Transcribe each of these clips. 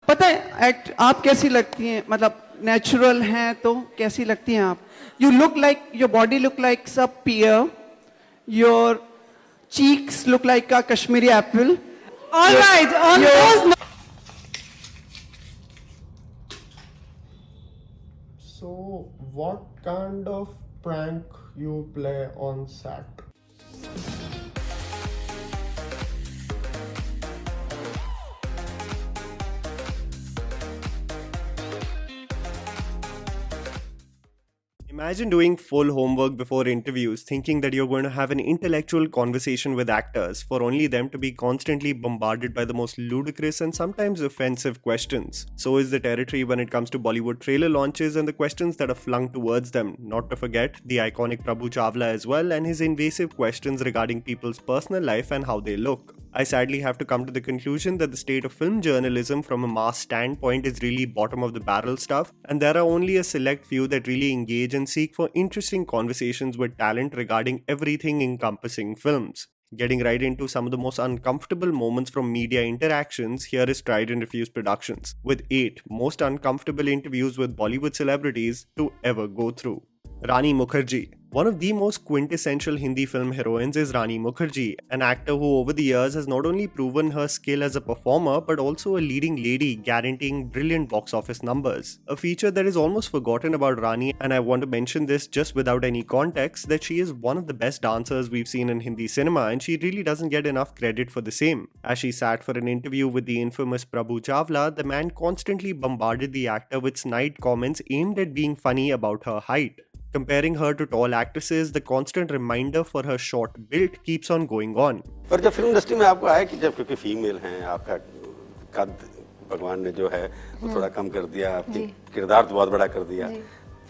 पता है आप कैसी लगती हैं, मतलब नेचुरल हैं तो कैसी लगती हैं आप? You look like, your body look like a pear, your cheeks look like a Kashmiri apple. All right, on those. So, what kind of prank you play on set? Imagine doing full homework before interviews, thinking that you're going to have an intellectual conversation with actors, for only them to be constantly bombarded by the most ludicrous and sometimes offensive questions. So is the territory when it comes to Bollywood trailer launches and the questions that are flung towards them, not to forget the iconic Prabhu Chawla as well and his invasive questions regarding people's personal life and how they look. I sadly have to come to the conclusion that the state of film journalism from a mass standpoint is really bottom of the barrel stuff, and there are only a select few that really engage and seek for interesting conversations with talent regarding everything encompassing films. Getting right into some of the most uncomfortable moments from media interactions, here is Tried&Refused Productions, with 8 most uncomfortable interviews with Bollywood celebrities to ever go through. Rani Mukherjee. One of the most quintessential Hindi film heroines is Rani Mukherjee, an actor who over the years has not only proven her skill as a performer but also a leading lady guaranteeing brilliant box office numbers. A feature that is almost forgotten about Rani, and I want to mention this just without any context, that she is one of the best dancers we've seen in Hindi cinema and she really doesn't get enough credit for the same. As she sat for an interview with the infamous Prabhu Chawla, the man constantly bombarded the actor with snide comments aimed at being funny about her height. Comparing her to tall actresses, the constant reminder for her short build keeps on going on. पर जब film industry में आपको आया कि जब क्योंकि female हैं, आपका कद भगवान ने जो है वो थोड़ा कम कर दिया, आपकी किरदार तो बहुत बड़ा कर दिया,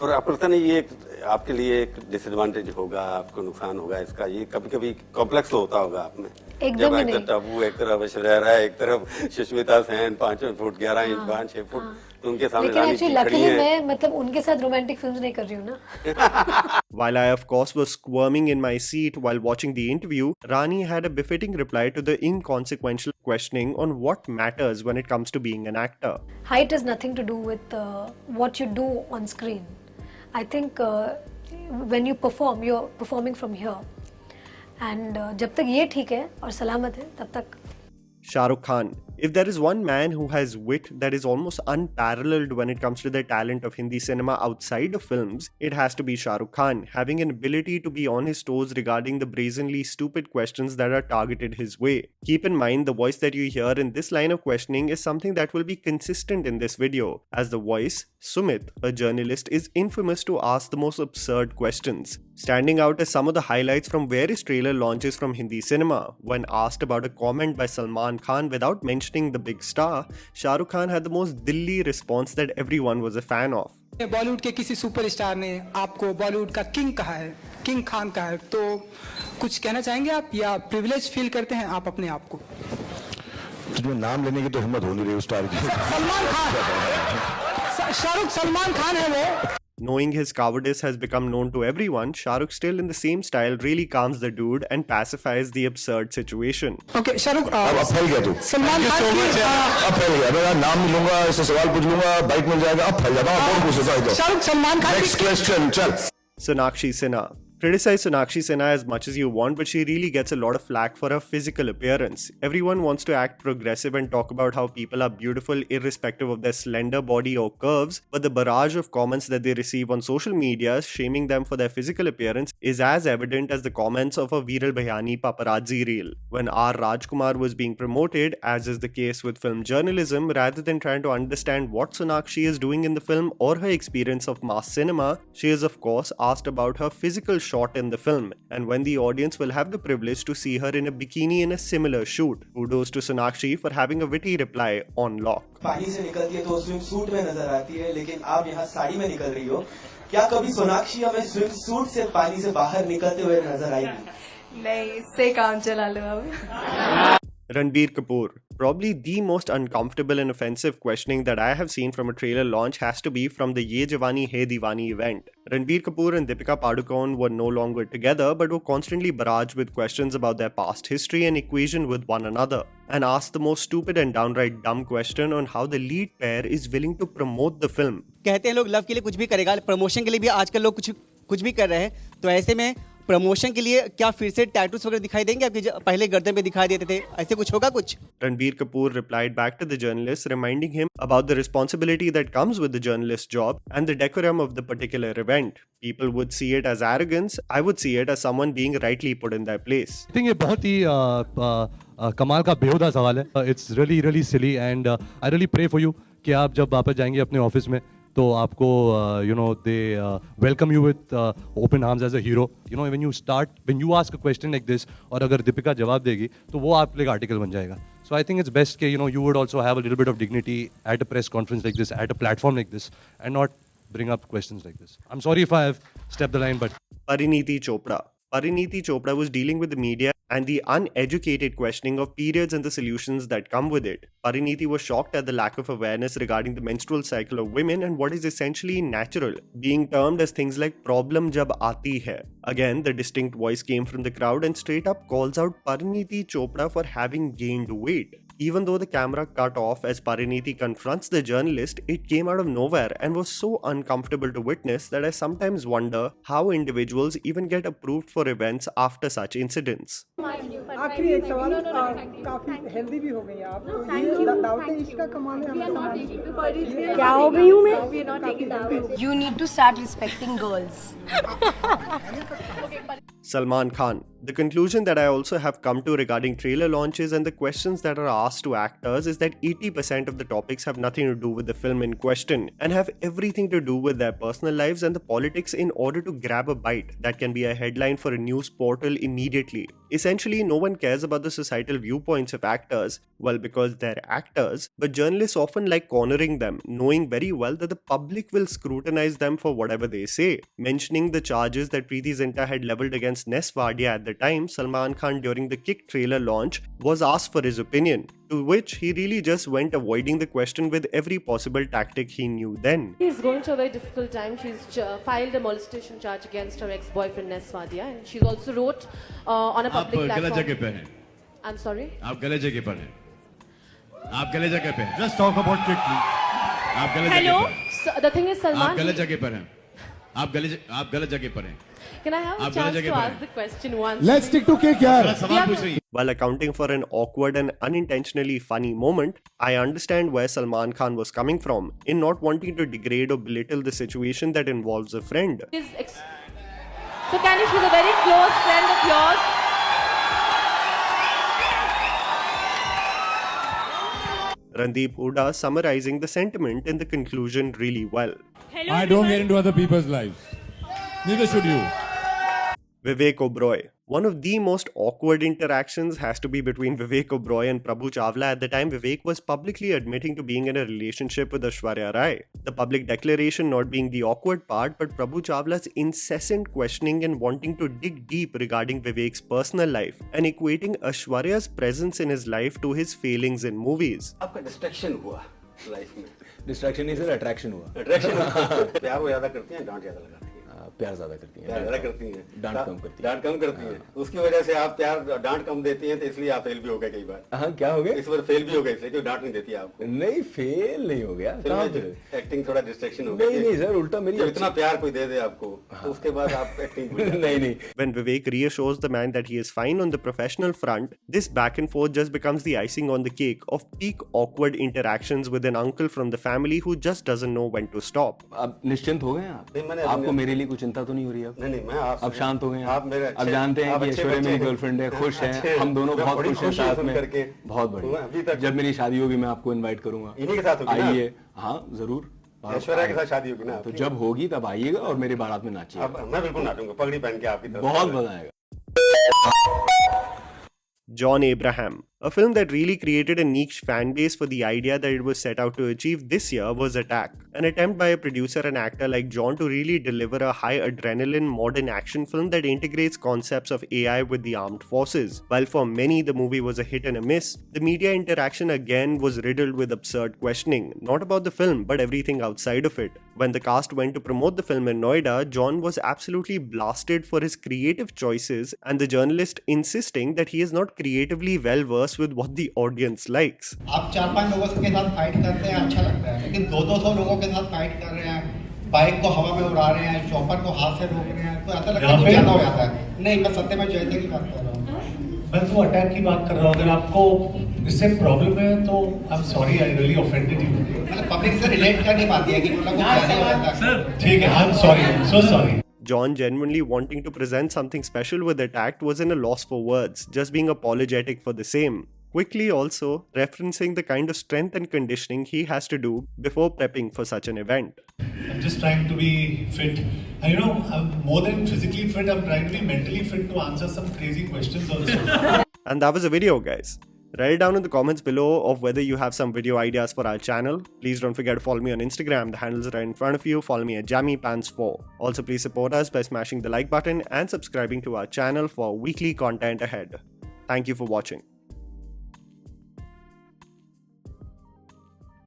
पर आपको लगता नहीं ये आपके लिए एक डिसएडवांटेज होगा, आपको नुकसान होगा इसका? ये कभी-कभी कॉम्प्लेक्स होता होगा आप में, जब एक तरफ टबू, एक तरफ ऐश्वर्या राय, एक तरफ Sushmita Sen 5 foot 11 inch 5-6 foot, तो उनके सामने रानी जी खड़ी हैं। मैं मतलब उनके साथ रोमांटिक फिल्म्स नहीं कर रही हूँ ना। While I of course was squirming in my seat while watching the interview, Rani had a befitting reply to the inconsequential questioning on what matters when it comes to being an actor. Height has nothing to do with what you do on screen. I think when you perform, you're performing from here. And जब तक ये ठीक है और सलामत है, तब तक. Shah Rukh Khan. If there is one man who has wit that is almost unparalleled when it comes to the talent of Hindi cinema outside of films, it has to be Shah Rukh Khan, having an ability to be on his toes regarding the brazenly stupid questions that are targeted his way. Keep in mind, the voice that you hear in this line of questioning is something that will be consistent in this video, as the voice, Sumit, a journalist, is infamous to ask the most absurd questions. Standing out as some of the highlights from various trailer launches from Hindi cinema. When asked about a comment by Salman Khan without mentioning the big star, Shah Rukh Khan had the most dilly response that everyone was a fan of. Bollywood के किसी superstar ने आपको बॉलीवुड का king कहा है, king Khan कहा है, तो कुछ कहना चाहेंगे आप या प्रिविलेज फील करते हैं आप अपने आप को? तुझमें नाम लेने की तो हिम्मत हो नहीं रही उस स्टार की। सलमान खान, शाहरुख सलमान खान है वो। Knowing his cowardice has become known to everyone, Shah Rukh still in the same style really calms the dude and pacifies the absurd situation. Okay, Shahrukh, अब फैल गया तू। सलमान खान की अब फैल गया, मैं नाम नहीं लूंगा, इससे सवाल पूछ लूंगा, बाइक मिल जाएगा, अब फैल जाता हूँ, कौन पूछेगा इधर? शाहरुख सलमान खान Next question, चल। Sonakshi Sinha. Criticize Sonakshi Sinha as much as you want, but she really gets a lot of flack for her physical appearance. Everyone wants to act progressive and talk about how people are beautiful irrespective of their slender body or curves, but the barrage of comments that they receive on social media shaming them for their physical appearance is as evident as the comments of a Viral Bhayani paparazzi reel. When R. Rajkumar was being promoted, as is the case with film journalism, rather than trying to understand what Sonakshi is doing in the film or her experience of mass cinema, she is of course asked about her physical shot in the film, and when the audience will have the privilege to see her in a bikini in a similar shoot. Kudos to Sonakshi for having a witty reply on lock. पानी से निकलती है तो swim suit में नजर आती है, लेकिन आप यहाँ साड़ी में निकल रही हो, क्या कभी सोनाक्षी हमें स्विम सूट से पानी से बाहर निकलते हुए नजर आएगी? नहीं, इससे काम चला लो अब। Ranbir Kapoor. Probably the most uncomfortable and offensive questioning that I have seen from a trailer launch has to be from the Ye Jawani Hai Diwani event. Ranbir Kapoor and Deepika Padukone were no longer together but were constantly barraged with questions about their past history and equation with one another. and asked the most stupid and downright dumb question on how the lead pair is willing to promote the film. कहते हैं लोग love के लिए कुछ भी करेगा, promotion के लिए भी आजकल लोग कुछ भी कर रहे हैं, तो ऐसे में प्रमोशन के लिए क्या फिर से टैटूज वगैरह दिखाई देंगे आपके पहले गर्दन पे दिखाई देते थे, ऐसे कुछ होगा कुछ? Ranbir Kapoor replied back to the journalist, reminding him about the responsibility that comes with the journalist job and the decorum of the particular event. People would see it as arrogance. I would see it as someone being rightly put in their place. I think ये बहुत ही कमाल का बेहुदा सवाल है. It's really really silly and I really pray for you कि आप जब वापस जाएंगे अपने ऑफिस में तो आपको they welcome you with open arms as a hero. When you ask a question like this और अगर दीपिका जवाब देगी तो वो आप लिए आर्टिकल बन जाएगा. So I think it's best कि you would also have a little bit of dignity at a press conference like this, at a platform like this, and not bring up questions like this. I'm sorry if I have stepped the line, but Parineeti Chopra was dealing with the media and the uneducated questioning of periods and the solutions that come with it. Parineeti was shocked at the lack of awareness regarding the menstrual cycle of women and what is essentially natural, being termed as things like problem jab aati hai. Again, the distinct voice came from the crowd and straight up calls out Parineeti Chopra for having gained weight. Even though the camera cut off as Parineeti confronts the journalist, it came out of nowhere and was so uncomfortable to witness that I sometimes wonder how individuals even get approved for events after such incidents. आखिरी एक सवाल, काफी healthy भी हो गई आप, तो ये दावत इश्क का कमाल है. क्या हो गई हूँ मैं? You need to start respecting girls. Salman Khan. The conclusion that I also have come to regarding trailer launches and the questions that are asked to actors is that 80% of the topics have nothing to do with the film in question and have everything to do with their personal lives and the politics in order to grab a bite that can be a headline for a news portal immediately. Essentially, no one cares about the societal viewpoints of actors, well, because they're actors, but journalists often like cornering them, knowing very well that the public will scrutinize them for whatever they say. Mentioning the charges that Preeti Zinta had leveled against Ness Wadia at the time, Salman Khan during the Kick trailer launch was asked for his opinion, to which he really just went avoiding the question with every possible tactic he knew then. She's going through a very difficult time. She's filed a molestation charge against her ex-boyfriend Ness Wadia, and she's also wrote on a public platform. आप गलत जगह पे हैं. I'm sorry? आप गलत जगह पर हैं. आप गलत जगह पे हैं. Just talk about Kick, please. आप गलत जगह पर हैं. So, the thing is, Salman. आप गलत जगह पर हैं. आप गलत जगह पर हैं. Can I have a chance to ask the question once? Let's stick to Kick, yaar. While accounting for an awkward and unintentionally funny moment, I understand where Salman Khan was coming from in not wanting to degrade or belittle the situation that involves a friend. So Kenny, she's a very close friend of yours. Randeep Hooda summarizing the sentiment in the conclusion really well. I don't get into other people's lives. Neither should you. Vivek Oberoi. One of the most awkward interactions has to be between Vivek Oberoi and Prabhu Chawla at the time Vivek was publicly admitting to being in a relationship with Aishwarya Rai. The public declaration not being the awkward part, but Prabhu Chawla's incessant questioning and wanting to dig deep regarding Vivek's personal life and equating Aishwarya's presence in his life to his failings in movies. आपका distraction हुआ life में. Distraction नहीं sir, attraction हुआ. Attraction हुआ. प्यार वो ज्यादा करती हैं, डांट ज्यादा लगाती हैं. प्यार ज्यादा करती हैं. प्यार ज्यादा करती हैं. डांट कम करती हैं. डांट कम करती हैं. उसकी वजह से आप प्यार डांट कम देती हैं, तो इसलिए आप फेल भी हो गए कई बार. हाँ, क्या हो गया? इस बार फेल भी हो गए इसलिए क्यों डांट नहीं देती आपको. नहीं, फेल नहीं हो गया. एक्टिंग थोड़ा डिस्ट्रैक्शन हो गया. नहीं सर, उल्टा मेरी इतना प्यार कोई दे दे आपको, तो उसके बाद आप एक्टिंग नहीं. When Vivek reassures the man that he is fine on the professional front, this back and forth just becomes the icing on the cake of peak awkward interactions with an uncle from the family who just doesn't know when to stop. अब निश्चिंत हो गए आप? आपको मेरे लिए कुछ चिंता तो नहीं हो रही है? नहीं, मैं आप अब शांत हो गए हैं. आप मेरे अब जानते हैं कि ऐश्वर्या मेरी गर्लफ्रेंड है, खुश है, हम दोनों बहुत खुश हैं साथ में. बहुत बढ़िया. जब मेरी शादी होगी मैं आपको इनवाइट करूंगा. इन्हीं के साथ होगी. आइए. हाँ, जरूर. ऐश्वर्या के साथ शादी होगी ना. तो जब होगी तब आइएगा और मेरे बारात में नाचिए. मैं बिल्कुल नाचूंगा, पगड़ी पहन के आपकी तरफ. बहुत मजा आएगा. John Abraham. A film that really created a niche fan base for the idea that it was set out to achieve this year was Attack, an attempt by a producer and actor like John to really deliver a high adrenaline modern action film that integrates concepts of AI with the armed forces. While for many the movie was a hit and a miss, the media interaction again was riddled with absurd questioning, not about the film but everything outside of it. When the cast went to promote the film in Noida, John was absolutely blasted for his creative choices and the journalist insisting that he is not creatively well versed us with what the audience likes. आप 4-5 लोगों के साथ fight करते हैं अच्छा लगता है, लेकिन 200 लोगों के साथ फाइट कर रहे हैं, बाइक को हवा में उड़ा रहे हैं, चॉपर को हाथ से रोक रहे हैं, तो ऐसा लगता है कि ज्यादा हो जाता है। नहीं, मैं सत्य में जयते की बात कर रहा हूँ। मैं तो अटैक की बात कर रहा हूँ। अगर आपको इससे प्रॉब्लम है तो I am sorry, I really offended you. मतलब पब्लिक से रिलेट कर नहीं पाती है कि मतलब वो ज्यादा हो जाता है। सर ठीक है, I am sorry, I am so sorry. John, genuinely wanting to present something special with that act, was in a loss for words, just being apologetic for the same. Quickly also referencing the kind of strength and conditioning he has to do before prepping for such an event. I'm just trying to be fit. And you know, I'm more than physically fit, I'm trying to be mentally fit to answer some crazy questions also. And that was the video, guys. Write it down in the comments below of whether you have some video ideas for our channel. Please don't forget to follow me on Instagram. The handles are right in front of you. Follow me at JammyPants4. Also, please support us by smashing the like button and subscribing to our channel for weekly content ahead. Thank you for watching.